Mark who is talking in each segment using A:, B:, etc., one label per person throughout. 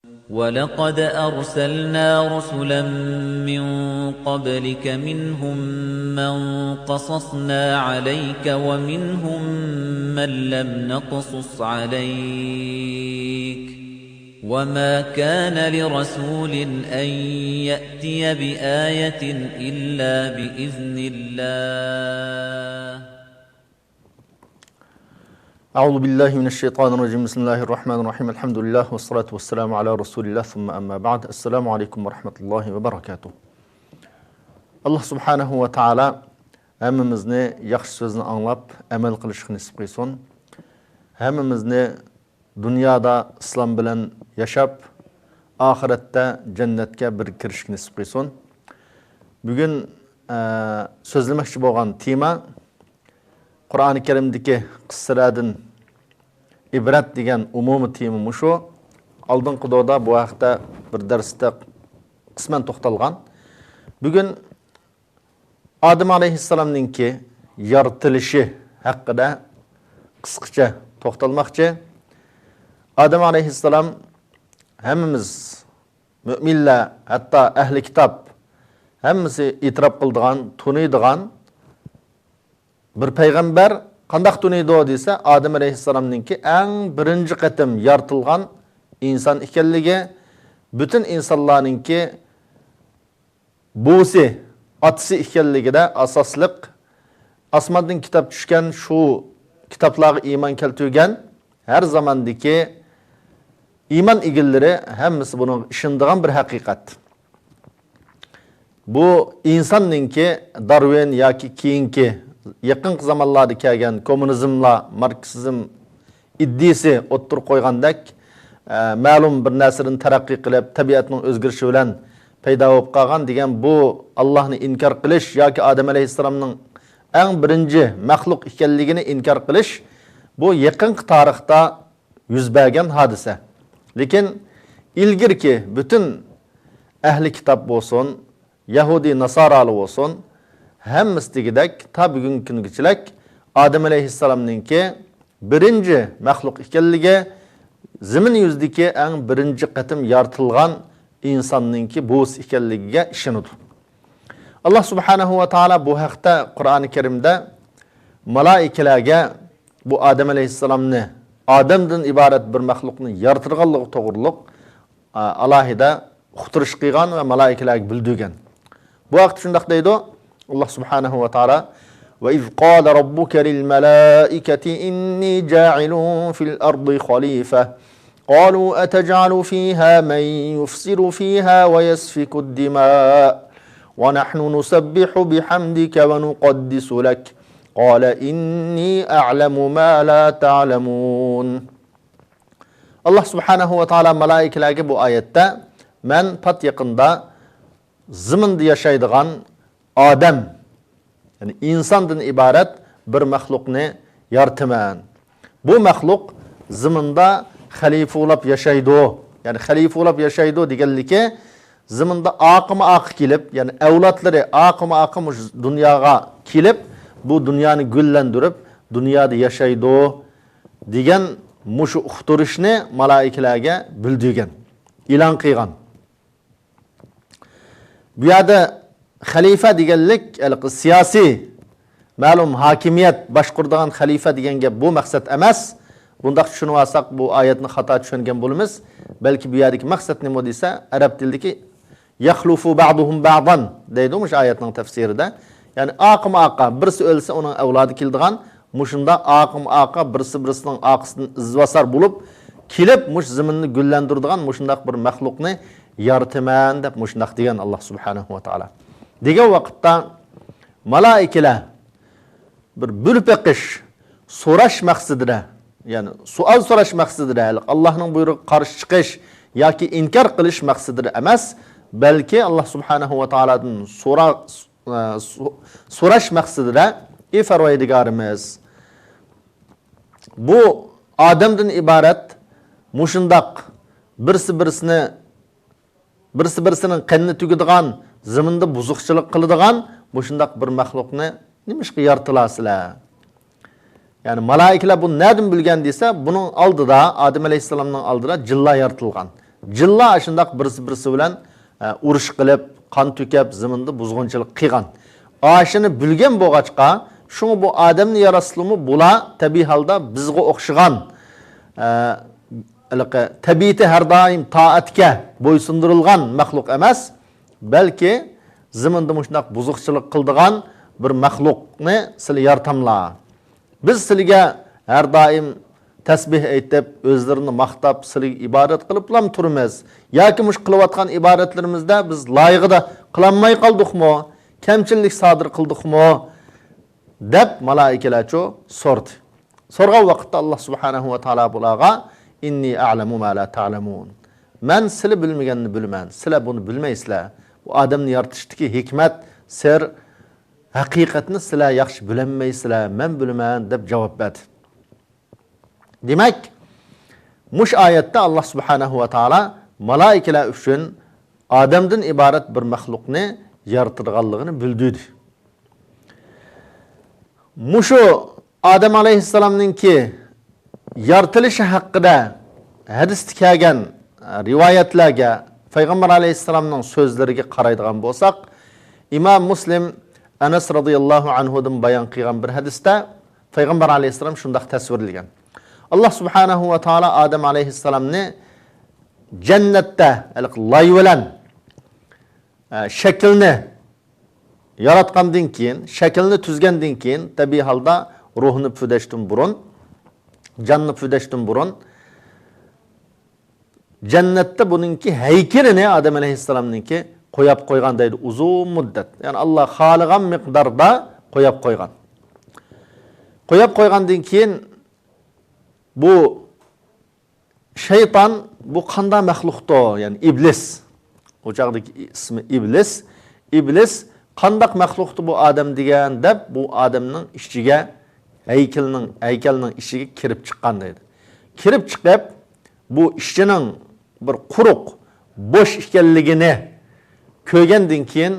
A: وَلَقَدْ أَرْسَلْنَا رُسُلًا مِّن قَبْلِكَ مِنْهُم مَّن قَصَصْنَا عَلَيْكَ وَمِنْهُم مَّن لَّمْ نَقْصُصْ عَلَيْكَ ۗ وَمَا كَانَ لِرَسُولٍ أَن يَأْتِيَ بِآيَةٍ إِلَّا بِإِذْنِ اللَّهِ.
B: أعوذ بالله من الشيطان الرجيم. بسم الله الرحمن الرحيم. الحمد لله والصلاة والسلام على رسول الله ثم أما بعد. السلام عليكم ورحمة الله وبركاته. Allah subhanahu wa ta'ala hammamizni yaxshi so'zni anglab amal qilishni nasib qilsin. Hammamizni dunyoda islom bilan yashab, oxiratda jannatga bir kirishni nasib qilsin. Bugun so'zlamoqchi bo'lgan tema Qur'oni Karimdagi qissalardan ibrat degan umumiy tema mushu. Oldingi doda bu haqda bir darsda qisman to'xtalgan. Bugun Adem alayhissalomningki yaratilishi haqida qisqacha to'xtalmoqchi. Adem alayhissalom hammamiz mu'minlar, hatto ahli kitob hammasi e'tirof qiladigan, tuniydigan bir payg'ambar qanday tuniydi desa, Adem alayhissalomningki eng birinchi qatim yaratilgan inson ekanligi, butun insonlarningki busi, otasi ekanligida asosliq osmondan kitob tushgan, shu kitoblarga iymon keltirgan har zamondagi iymon egillari hammasi buni ishonadigan bir haqiqat. Bu insonningki Darwin yoki keyingi yaqin zamonlarda kelgan kommunizmla, marksizm iddisi o'ttir qo'ygandek ma'lum bir narsadan taraqqiy qilib, tabiatning o'zgarishi bilan paydo bo'lib qolgan degan bu Allohni inkor qilish yoki Adem alayhissalomning eng birinchi maxluq ekanligini inkor qilish bu yaqin tarixda yuz bergan hodisa. Lekin ilgirki bütün ahli kitob bo'lsin, Yahudi, Nasarali bo'lsin, hammastigidek ta bugungi kungacha Adem alayhissalomningki birinchi maxluq ekanligi, zamin yuzidagi eng birinchi qatim yaratilgan insonningki bo'z ekanligiga ishonadi. Alloh subhanahu va taolo bu haqda Qur'oni Karimda malaikalarga bu Adem alayhissalomni odamdan iborat bir maxluqni yaratilganligi to'g'riliq alohida uqtirish qilgan va malaikalarga bildirgan. Bu vaqt shunday deydi Allah subhanahu wa ta'ala: وَإِذْ قَالَ رَبُّكَ لِلْمَلَائِكَةِ إِنِّي جَاعِلٌ فِي الْأَرْضِ خَلِيفَةً قَالُوا أَتَجْعَلُ فِيهَا مَن يُفْسِدُ فِيهَا وَيَسْفِكُ الدِّمَاءَ وَنَحْنُ نُسَبِّحُ بِحَمْدِكَ وَنُقَدِّسُ لَكَ قَالَ إِنِّي أَعْلَمُ مَا لَا تَعْلَمُونَ. Allah subhanahu wa ta'ala malaikalarga bu oyatda men pat yaqinda zaminda yashaydigan Adem, yani insondan iborat bir maxluqni yarataman. Bu maxluq zaminda xalifa bo'lib yashaydi. Yani xalifa bo'lib yashaydi deganligi zaminda oqima-oq kelib, yani avlodlari oqima-oq dunyoga kelib, bu dunyoni gullantirib, dunyoda yashaydi degan mushu uqtirishni malaikalarga bildirgan, e'lon qilgan. Bu yerda xalifa deganlik siyosiy ma'lum hokimiyat boshquradigan xalifa degan gap bu maqsad emas. Bunda tushunib olsak bu oyatni xato tushungan bo'lamiz. Balki bu yerdagi maqsad nima desa, arab tilidagi yaxlufu ba'duhum ba'dan deydi o'sha oyatning tafsirida. Ya'ni oqima-oqa birisi o'lsa uning avlodi keldigan, mushunda oqima-oqa birisi-birisining oqisidan izvasar bo'lib, kelib mush zaminni gullantiradigan mushundaq bir maxluqni yarataman deb mushundaq degan Alloh subhanahu va taolo. Degan vaqtda malaikalar bir bo'lib eqish, so'rash maqsadida, ya'ni savol so'rash maqsadida, Allohning buyrug'iga qarshi chiqish yoki inkor qilish maqsadida emas, balki Alloh subhanahu va taoladan so'rash maqsadida ey Farvoydigorimiz, bu odamdan iborat mushundaq birisi-birisining qanni tugadigan, zaminda buzuqchilik qiladigan bu shundaq bir maxluqni nimishqa yaratilasizlar? Yani malaikalar bu nereden bilgen dese, bunun aldıda, Adem Aleyhisselam'ın aldıda cilla yaratilgan. Jilla aşındaq birisi bilan urush qilib, qon to'kib, zaminda buzg'unchilik qilgan. Aşını bilgan bo'lg'achqa, shuni bu odamni yaraslimi bular tabiiy holda bizga o'xshagan tabiati har doim toatga bo'ysundirilgan maxluq emas, balki zaminda shunday buzuqchilik qildigan bir maxluqni sizlar yaratamlar. Biz sizlarga har doim tasbih aytib, o'zlarini maqtab, sizlarga ibodat qiliblam turamiz. Yoki mush qilayotgan ibodatlarimizda biz loyiqida qilanmay qoldikmi, kamchilik sodir qildikmi deb malaikalar so'rdi. So'rgan vaqtda Alloh subhanahu va taolo bularga inni a'lamu ma la ta'lamun. Men sizlar bilmaganni bilman, sizlar buni bilmaysizlar. Bu odamni yaratishdagi hikmat, sir, haqiqatni sizlar yaxshi bilmaysizlar, men bilaman deb javob berdi. Demak, mush oyatda Alloh subhanahu va taolo malaikalar uchun odamdan iborat bir maxluqni yaratganligini bildirdi. Mushu Adam alayhissalomninki yaratilishi haqida hadisda kelgan rivoyatlarga, Payg'ambar alayhissalomning so'zlariga qaraydigan bo'lsak, Imom Muslim Anas radhiyallohu anhudan bayon qilgan bir hadisda Payg'ambar alayhissalom shunday tasvirlagan. Allah subhanahu va taolo Adam alayhissalomni jannatda loy bilan shaklni yaratgandan keyin, shaklni tuzgandan keyin tabiiy holda ruhni püdashdan burun, canni püdashdan burun jannatda buningki haykalini Adam alayhissalomninki qo'yib qo'ygan deydi uzun muddat. Ya'ni Alloh xohlagan miqdorda qo'yib qo'ygan. Qo'yib qo'ygandan keyin bu şeytan bu qanday maxluqdir? Yani iblis. O çağdaki ismi iblis. İblis qandaq maxluqdir bu adam degan deb bu adamning ichiga haykalning ichiga kirib chiqqan deydi. Kirib chiqib bu ishchining bir quruq, bo'sh ekanligini ko'rgandan keyin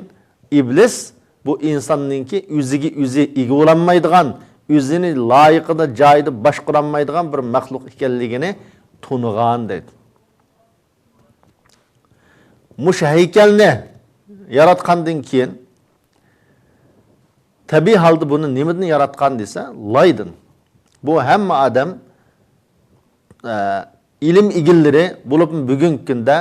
B: iblis bu insonningki o'ziga o'zi ega bo'lolmaydigan, o'zini loyiqida joyida boshqarolmaydigan bir maxluq ekanligini tunigan deydi. Mush haykalni yaratgandan keyin tabiiy holda buni nimadan yaratgan desa, loydan. Bu hamma odam ilm egillari bo'lib bugungi kunda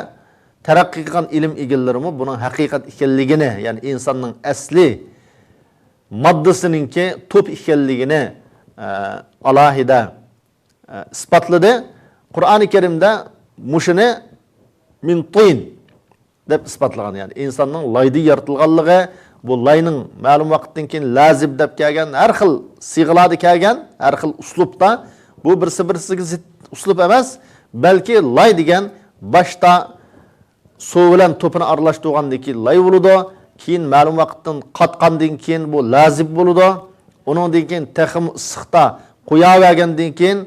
B: taraqqiy qilgan ilm egallarimi buning haqiqat ekanligini, ya'ni insonning asli moddasininki to'p ekanligini alohida isbotladi. Qur'oni Karimda mushuni min tin deb isbotlagan, ya'ni insonning loyda yaratilganligi, bu loyning ma'lum vaqtdan keyin lazib deb kelgan, har xil siyg'alarda kelgan, har xil uslubda, bu birisi-birisiga zid uslub emas, balki loy degan boshda suv bilan to'pini aralashtirgandan keyin loy bo'ladi, keyin ma'lum vaqtdan qatqandan keyin bu lazib bo'ladi, uningdan keyin taxim issiqda qo'yavergandan keyin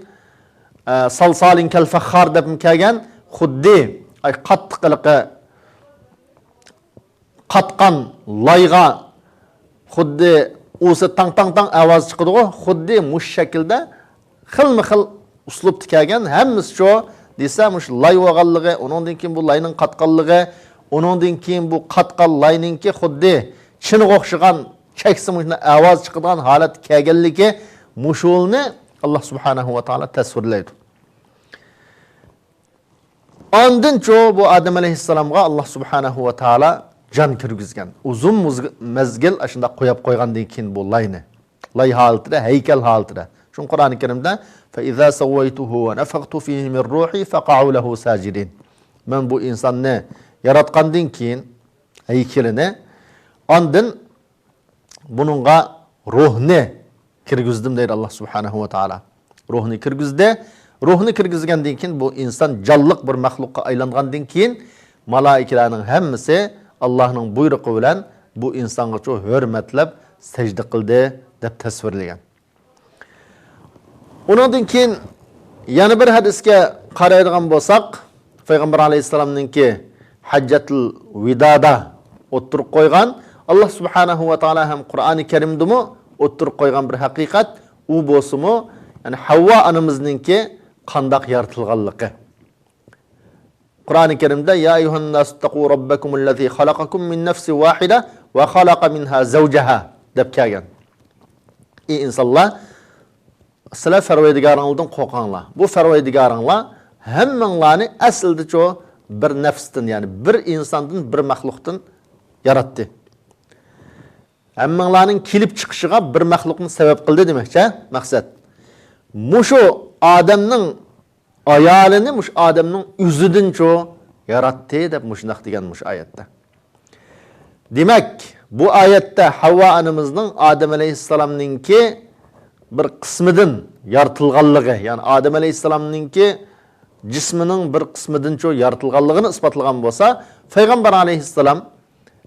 B: salsalin kal fakhar deb kelgan, xuddi ay qattiqligi qatqan loyga xuddi o'zi tang ovoz chiqadi-ku, xuddi mush shaklda xilma-xil uslubda kelgan, hammasi shu desa, mush loy bo'lganligi, uningdan keyin bu loyning qatqanligi, uningdan keyin bu qatqan loyningki xuddi chiniga o'xshagan cheksi mushna ovoz chiqadigan holat kelganligi, mushulni Alloh subhanahu va taolo tasvirlaydi. Ondan bu Adam alayhissalomga Alloh subhanahu va taolo jon kirgizgan. Uzun mezgil ashunda qo'yib qo'ygandan keyin bu loyni, loy holatida, haykal holatida. Shun Qur'oni Karimda fa iza sawaytuhu va nafaqtu fihi min ruhi faqa'u lahu sajidin. Men bu insonni yaratgandan keyin haykalini, ondan buningga ruhni kirgizdim deydi Alloh subhanahu va taolo. Ruhni kirgizdi. Ruhni kirgizgandan keyin bu inson jonliq bir maxluqqa aylangandan keyin malaikalarning hammasi Allohning buyrug'i bilan bu insonga çok hurmatlab sajda qildi deb tasvirlagan. Undan keyin yana bir hadisga qaraydigan bo'lsak, Payg'ambar alayhissalomningki Hajjatul Vidoda o'tirib qo'ygan, Alloh subhanahu va taolo ham Qur'oni Karimdimi o'tirib qo'ygan bir haqiqat, u bo'lsa-mu, ya'ni Havvo onamizninki qandoq yaratilganligi. Kur'an-ı Kerim'de ya eyyuhan nasu taqu rabbakumul-lezî halaqakum min nefsin vâhide ve halaqa minhâ zavceha dep kelgen. Ey insanlar, sizler Ferveydigarınızdan korkanlar. Bu Ferveydigarınlar hemmenlarını aslında çoğu bir nefstin, yani bir insandan, bir mahluktan yarattı. Hemmenlarının kilip çıkışıga bir mahlukun sebep kıldı demekçe maksat. Muşu Adem'nin ayalini muş Adem'nin üzüdün çoğu yarattı dep muşundak degen muş ayette. Demek bu ayette Havva anımızın Adem Aleyhisselam'ınki bir kısmıdın yaratılganlığı, yani Adem Aleyhisselam'ınki cisminin bir kısmıdın çoğu yaratılganlığını ispatlagan bolsa, Peygamber Aleyhisselam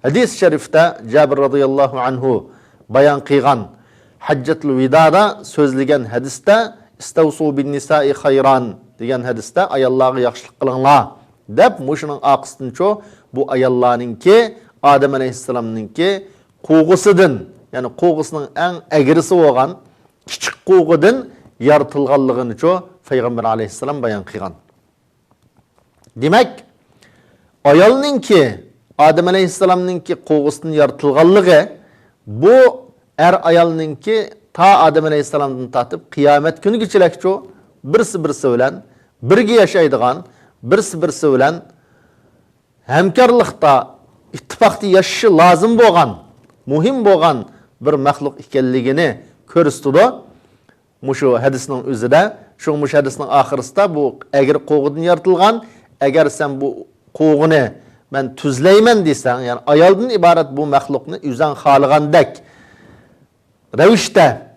B: hadis-i şerifte Cabir radıyallahu anhu bayan kıygan Haccetul Vida'da sözlegen hadiste İstavsu bin nisai hayran degen hadiste ayalları yaxşılık kılınla dep muşunun akısının çoğu bu ayallarınki Adem Aleyhisselam'ınki kuğusıdın, yani kuğusunun en egirisi olan küçük kuğudun yaratılganlığını çoğu Peygamber Aleyhisselam bayan kıygan. Demek ayalınki Adem Aleyhisselam'ınki kuğusunun yaratılganlığı bu ayalınki ta Adem Aleyhisselam'dan tatıp kıyamet günü geçilek çoğu birisi bilen birge yaşaydıgan birisi bilen hemkarlıkta ittifakta yaşaşı lazım boğan muhim boğan bir mahluk ikenligini körüstüdü. Muşu hadisinin özüde, şu muş hadisinin ahırısında bu eğer koğudun yaratılgan, eğer sen bu koğunu ben tüzleymen deysen, yani ayaldan ibaret bu mahlukunu üzen halıgandek revişte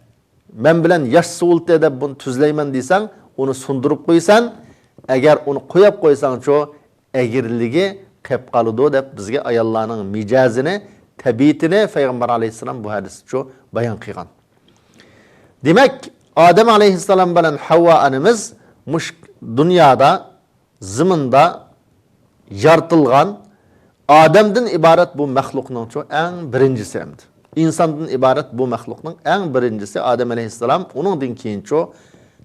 B: ben bilen yaş suult edip bunu tüzleymen deysen, onu sundurup koysan, eğer onu koyup koysan çoğu egirligi kep kalıdı dep bizge ayallarının micazini, tabiitini Peygamber Aleyhisselam bu hadisi çoğu bayan kıygan. Demek Adem Aleyhisselam bilen Havva anımız muş dünyada, zımında yaratılgan Adem'den ibaret bu mahlukun çoğu en birincisi emdi. İnsandan ibaret bu mahlukun en birincisi Adem Aleyhisselam. Onun dinkeyin çoğu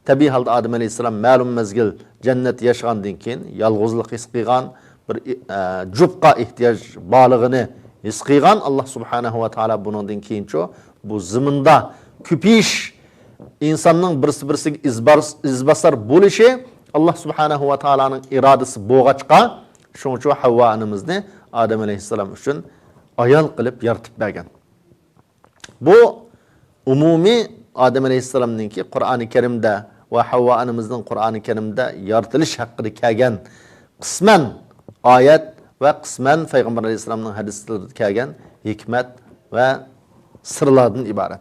B: tabi halde Adem Aleyhisselam malum mezgil cennet yaşagan dinkeyin yalğızlık his kıygan bir cübqa ihtiyaç bağlığını his kıygan. Allah Subhanahu ve Teala bunun dinkeyin çoğu bu zımında küpiş insanın birisi izbasar buluşu Allah Subhanahu ve Teala'nın iradesi boğaçqa şunun çoğu Havva anımızını Adem Aleyhisselam için ayal kılıp yaratıp bergen. Bu umumi Adem Aleyhisselam'ınki Kur'an-ı Kerim'de ve Havva anımızın Kur'an-ı Kerim'de yaratılış hakkını kelgen kısmen ayet ve kısmen Peygamber Aleyhisselam'ın hadisleri kelgen hikmet ve sırlardan ibaret.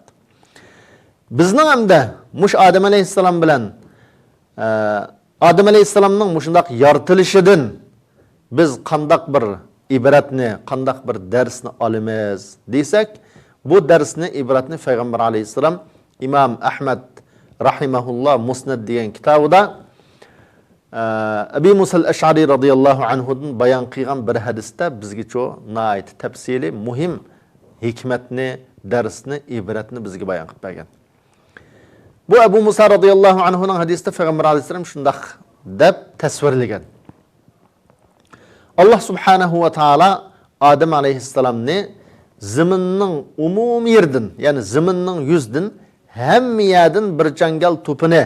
B: Bizning hamda muş Adem Aleyhisselam bilen Adem Aleyhisselam'ın muşundaq yaratılışıdan biz kandak bir ibretni, kandak bir dersni alımız deysek, bu dersni, ibretni Peygamber Aleyhisselam İmam Ahmed rahimahullah Musnad diyen kitabıda Ebi Musa el-Eş'ari radıyallahu anhu'dan bayan kıygan bir hadiste bizge çoğu nait tepsili, muhim hikmetni, dersni, ibretni bizge bayan kıyıp bergen. Bu Ebu Musa radıyallahu anhu'nun hadiste Peygamber Aleyhisselam şundaq dep tesvirligen. Allah Subhanahu ve Teala Adem Aleyhisselam'ni ziminin umum yerden, yani ziminin yüzdün hem yerden bir cangal topunu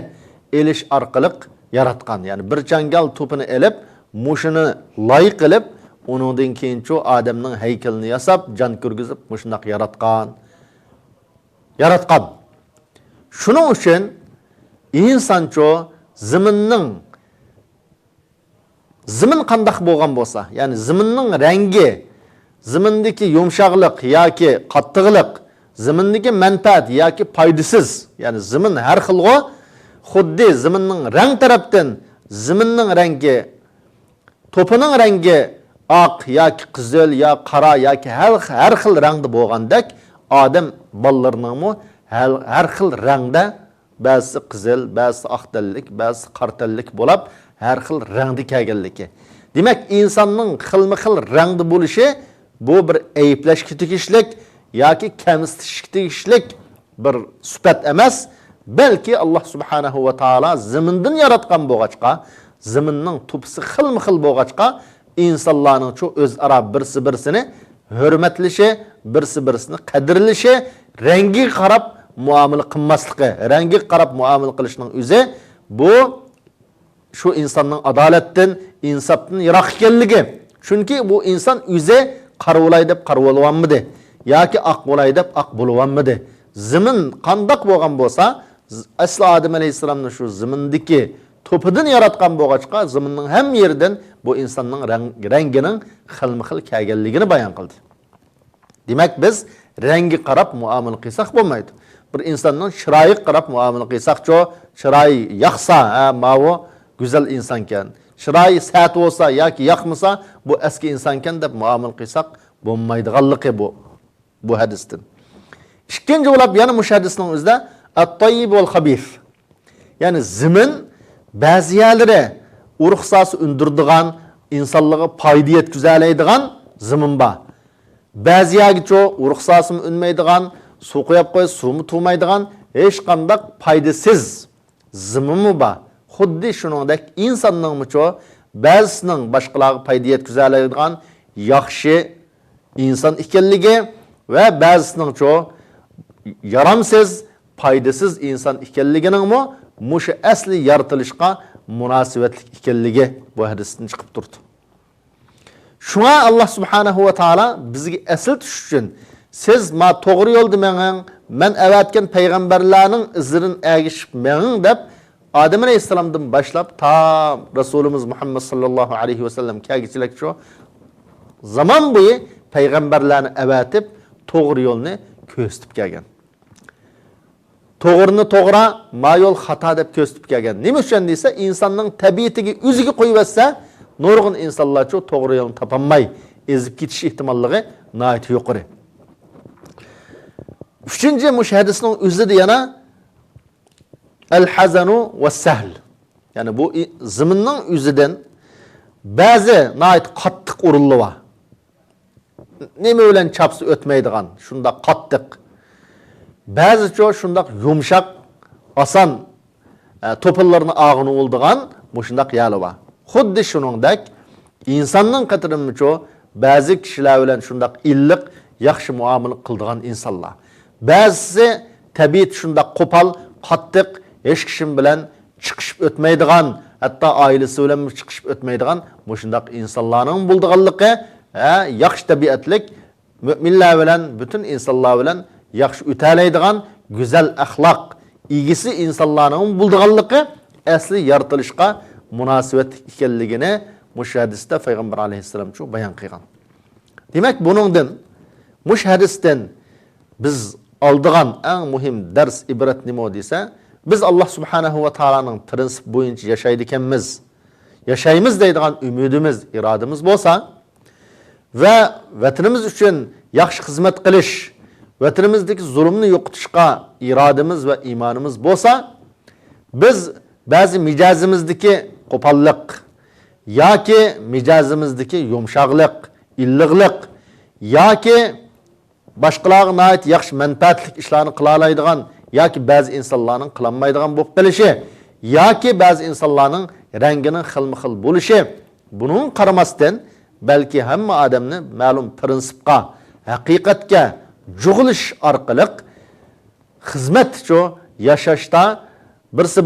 B: eliş arkalık yaratkan. Yani bir cangal topunu elip, muşunu layık elip, onundan keyin çoğu Adem'nin heykelini yasap, can kürgüzüp, muşundak yaratkan. Şunun için insan çoğu zimin kandak boğan bolsa, yani ziminin rengi, zimindeki yumşaklık yaki kattıgılık, zimindeki menfaat yaki paydısız, yani zimin her xilgo, xuddi ziminin renk taraftan, ziminin rengi, topunun rengi ak yaki kızıl ya kara yaki her xil rengde boğandek, Adem ballarının mu her xil rengde, bazı kızıl, bazı aktellik, bazı kartellik bolab, her xil rengde kelgenligi. Demek insanın xilmi-xil rengde buluşu bu bir eyipleşkitikişlik yaki kemistişkitikişlik bir süpet emas. Belki Allah Subhanahu ve Teala ziminden yaratkan boğaçqa, zaminning tupsi xilma-xil bo'lg'achqa insonlarning shu o'zaro birsi-birsini hurmatlishi, birsi-birsini qadrlashi, rangiga qarab muomala qilmasligi, rangiga qarab muomala qilishning o'zi bu shu insonning adolatdan, insofdan yiroq ekanligi. Chunki bu inson o'zi qarvolay deb qarvololmadi yoki oq bo'lay deb oq bo'lolmadi. Zamin qandoq bo'lgan bo'lsa, asli Odam alayhisalomning shu zamindagi to'pidan yaratgan bo'lg'achqa, zaminning ham yeridan bu insonning rangining xilma-xil kelganligini bayon qildi. Demak, biz rangi qarab muomala qilsak bo'lmaydi. Bir insonning chiroyiga qarab muomala qilsak-cho, chiroyi yoqsa, mavo go'zal inson ekan. Chiroyi sat bo'lsa yoki yoqmasa, bu eski inson ekan deb muomala qilsak bo'lmaydiganligi bu hadisdan. Ikkinchi bo'lib yana mush hadisning o'zida at-tayyib wal khabith. Ya'ni zamin ba'zi yerlari ruxsasi undirdigan, insonlarga foyda yetkazadigan zamin bor. Ba'zi yerga ruxsasi unmaydigan, suv qo'yib qo'y, suvmi tumaydigan, hech qanday foydasiz zamin bor. Xuddi shuningdek insonning ba'zisining boshqalarga foyda yetkazadigan yaxshi inson ekanligi va ba'zisining yaramsiz, foydasiz inson ekanligining mushu asli yaratilishga munosabatli ekanligi bu hadisdan chiqib turdi. Shunga Alloh subhanahu va taolo bizga asl tush uchun siz ma to'g'ri yo'lda mening, men avatgan payg'ambarlarning izlarini ergishib mening deb Odam alayhisalomdan boshlab ta Rasulimiz Muhammad sallallohu alayhi va sallam kelgichilik shu zaman bo'yi payg'ambarlarni avatib to'g'ri yo'lni ko'rsatib kelgan. To'g'rini to'g'ri, ma yo'l xato deb ko'rsatib kelgan. Nima uchun desa, insonning tabiatiga o'ziga qo'yibsa, nurg'un insonlar to'g'ri yo'lni topolmay ezib ketish ehtimolligi nihoyat yuqori. Uchinchi mush hadisning o'zida yana al-hazanu was-sahl. Ya'ni bu zaminning o'zidan ba'zi nihoyat qattiq o'rinli bor. Nima bilan chapsi o'tmaydigan, shunda qattiq. Ba'zi shundaq yumshoq, oson to'pillarni og'ini oldigan mushundaq yali bor. Xuddi shuningdek insonning qatirimicho ba'zi kishilar bilan shundaq illiq, yaxshi muomala qiladigan insonlar. Ba'zisi tabiat shundaq qo'pol, qattiq, hech kim bilan chiqishib o'tmaydigan, hatto oilasi bilan chiqishib o'tmaydigan mushundaq insonlarning bo'ldiganligi, yaxshi tabiatlik mu'minlar bilan, butun insonlar bilan yaxshi o'talaydigan, go'zal axloq egisi insonlarning bo'ldiganligi asli yaratilishga munosabat ekanligini mush hadisda payg'ambar alayhisalom bayon qilgan. Demak, buningdan mush hadisdan biz oldigan eng muhim dars ibrat nima desa, biz Alloh subhanahu va taolaning prinsip bo'yicha yashaydi ekanmiz. Yashaymiz deydigan umidimiz, irodamiz bo'lsa va vatanimiz uchun yaxshi xizmat qilish, vatanimizdagi zulmni yo'qotishga irodamiz va iymonimiz bo'lsa, biz ba'zi mijozimizdagi qo'pollik yoki mijozimizdagi yumshoqlik, illiqlik yoki boshqalarga nihoyat yaxshi manfaatli ishlarni qila oladigan yoki ba'zi insonlarning qilolmaydigan bo'lib qolishi yoki ba'zi insonlarning rangining xilma-xil bo'lishi, buning qaramasdan balki hamma odamni ma'lum prinsipga, haqiqatga jug'ilish orqali xizmat yashashda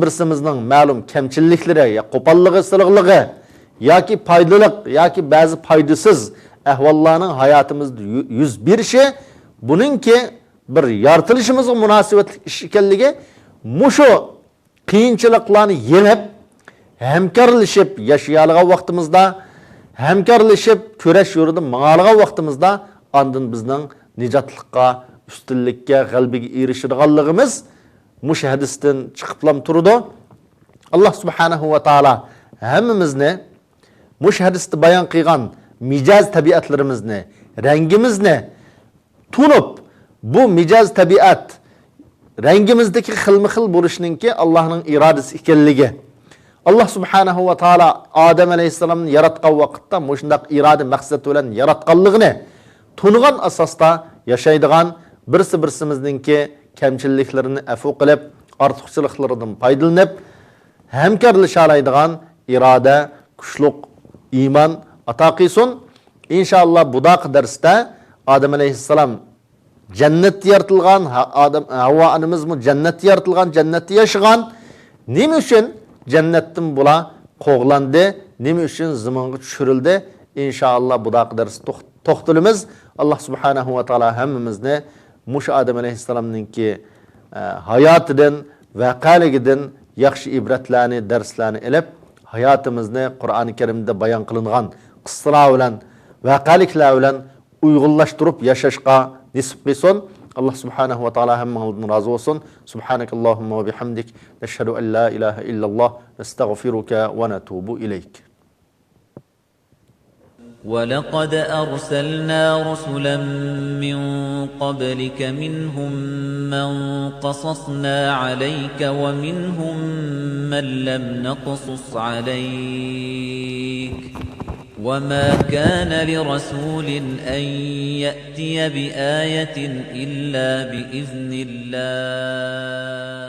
B: birsimizning ma'lum kamchiliklari, qo'polligi, sirg'ligi yoki foydaliq yoki ba'zi foydasiz ahvollarning hayotimizda yuz berishi, buningki bir yaratilishimizga munosabatli ish ekanligi, mushu qiyinchiliklarni yengib, hamkorlashib yashayolgan vaqtimizda, hamkorlashib kurash yo'lida mang'algan vaqtimizda ondan bizning nijotlikqa, ustunlikka, g'alabaga erishadiganligimiz mush hadisdan chiqiblam turdi. Alloh subhanahu va taolo hammamizni mush hadisda bayon qilgan mijoz tabiatlarimizni, rangimizni tunib, bu mijoz tabiat rangimizdagi xilma-xil bo'lishningki Allohning irodasi ekanligi. Alloh subhanahu va taolo Odam alayhisalomni yaratgan vaqtda mushundaq iroda maqsad bilan yaratganligini tungan asosda yashaydigan, birimizningki kamchiliklarini afu qilib, ortiqchiliklaridan foydalanib, hamkorlasha oladigan, iroda, kuchliq iymon ato qilsin. İnşallah budaq darsda Adem alayhissalom jannatda yaratilgan, Havva anamiz mu jannatda yaratilgan, jannatda yashagan. Nima uchun jannatdan bular qo'g'landi, nima uchun zamonga tushirildi? İnşallah budaq darsda to'xtalamiz. Allah subhanahu va taolo hammamizni mush Adem alayhissalomninki hayotidan, vaqaligidan yaxshi ibratlarni, darslarni ilib, hayotimizni Qur'oni Karimda bayon qilingan qissalar bilan, vaqaliklar bilan uyg'unlashtirib yashashga nisib qilsin. Allah subhanahu va taolo hammamizdan rozi bo'lsin. Subhanakallahumma va bihamdik, nashhadu an la ilaha illalloh, nastag'firuka va natubu ilayk.
A: ولقد أرسلنا رسلا من قبلك منهم من قصصنا عليك ومنهم من لم نقصص عليك وما كان لرسول أن يأتي بآية إلا بإذن الله